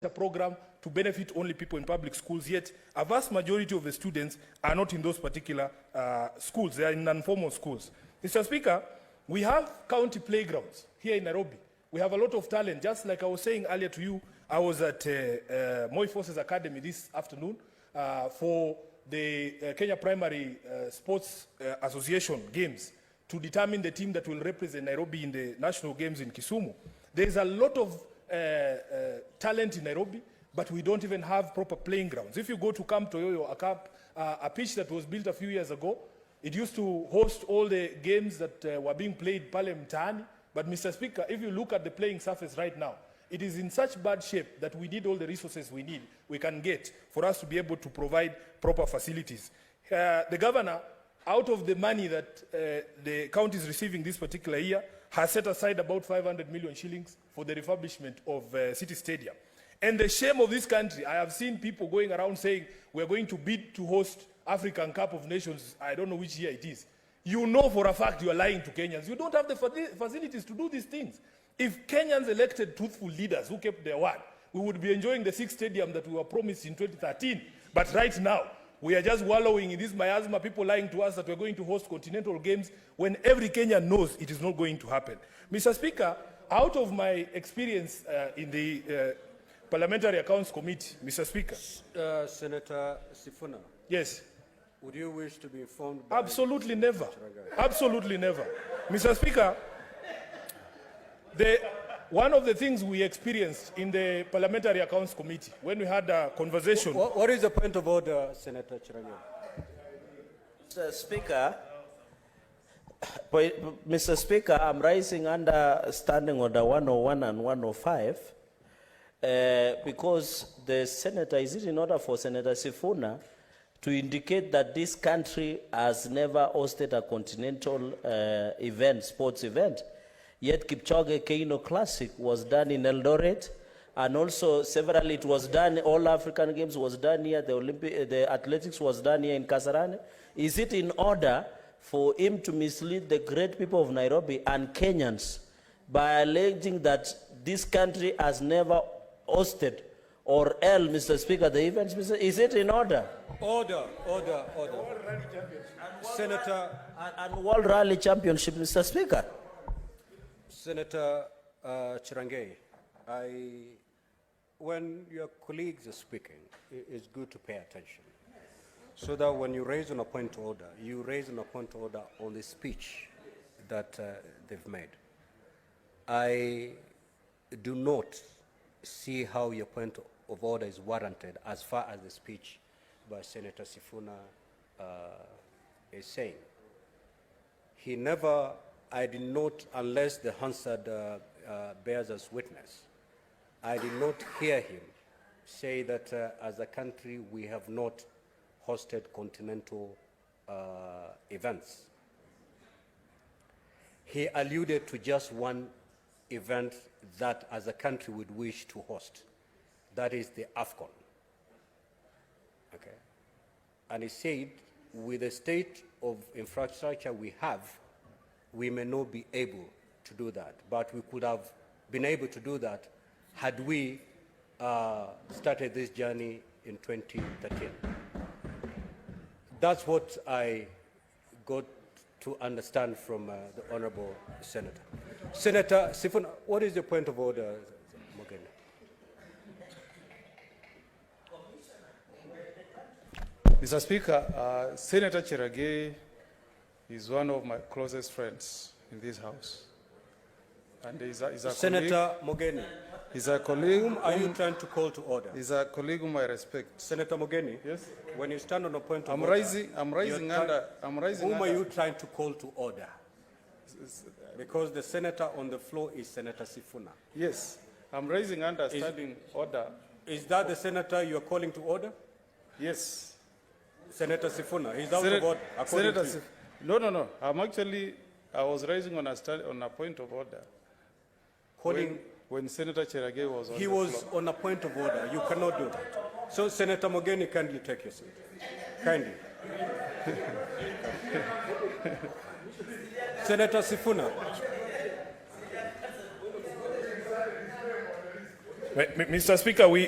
a program to benefit only people in public schools, yet a vast majority of the students are not in those particular schools. They are in non-formal schools. Mr. Speaker, we have county playgrounds here in Nairobi. We have a lot of talent. Just like I was saying earlier to you, I was at Moi Forces Academy this afternoon for the Kenya Primary Sports Association Games to determine the team that will represent Nairobi in the national games in Kisumu. There is a lot of talent in Nairobi, but we don't even have proper playing grounds. If you go to Camp Toyoyo, a pitch that was built a few years ago, it used to host all the games that were being played pale mtaani. But Mr. Speaker, if you look at the playing surface right now, it is in such bad shape that we need all the resources we can get for us to be able to provide proper facilities. The governor, out of the money that the county is receiving this particular year, has set aside about 500 million shillings for the refurbishment of City Stadium. And the shame of this country, I have seen people going around saying, we're going to bid to host African Cup of Nations, I don't know which year it is. You know for a fact you are lying to Kenyans. You don't have the facilities to do these things. If Kenyans elected truthful leaders who kept their word, we would be enjoying the 6th stadium that we were promised in 2013. But right now, we are just wallowing in this miasma, people lying to us that we're going to host continental games when every Kenyan knows it is not going to happen. Mr. Speaker, out of my experience in the Parliamentary Accounts Committee, Mr. Speaker. Senator Sifuna. Yes. Would you wish to be informed by... Absolutely never. Absolutely never. Mr. Speaker, one of the things we experienced in the Parliamentary Accounts Committee, when we had a conversation... What is the point of order, Senator Chiragio? Mr. Speaker, I'm rising under Standing Order 101 and 105 because the Senator, is it in order for Senator Sifuna to indicate that this country has never hosted a continental event, sports event? Yet Kipchoge Keino Classic was done in Eldoret, and also several, it was done, all African Games was done here, the athletics was done here in Kasarani. Is it in order for him to mislead the great people of Nairobi and Kenyans by alleging that this country has never hosted or held, Mr. Speaker, the events? Is it in order? Order. Senator... And World Rally Championship, Mr. Speaker. Senator Chirangei, when your colleagues are speaking, it's good to pay attention. So that when you raise on a point of order, you raise on a point of order on the speech that they've made. I do not see how your point of order is warranted as far as the speech by Senator Sifuna is saying. He never... I did not, unless the Hansard bears as witness, I did not hear him say that as a country we have not hosted continental events. He alluded to just one event that as a country would wish to host. That is the AFCON. Okay. And he said, with the state of infrastructure we have, we may not be able to do that, but we could have been able to do that had we started this journey in 2013. That's what I got to understand from the Honorable Senator. Senator Sifuna, what is your point of order, Mogeni? Mr. Speaker, Senator Chiragei is one of my closest friends in this house. And he's a Senator Mogeni. He's a colleague. Whom are you trying to call to order? He's a colleague whom I respect. Senator Mogeni. Yes. When you stand on a point of I'm order, rising under. Whom are you trying to call to order? Because the senator on the floor is Senator Sifuna. Yes. I'm rising under standing order. Is that the senator you are calling to order? Yes. Senator Sifuna. He's out of order. Senator Sifuna. No. I was raising on a point of order. When Senator Chiragei was on the floor. He was on a point of order. You cannot do that. So, Senator Mogeni, kindly take your seat. Kindly. Senator Sifuna. Mr. Speaker, we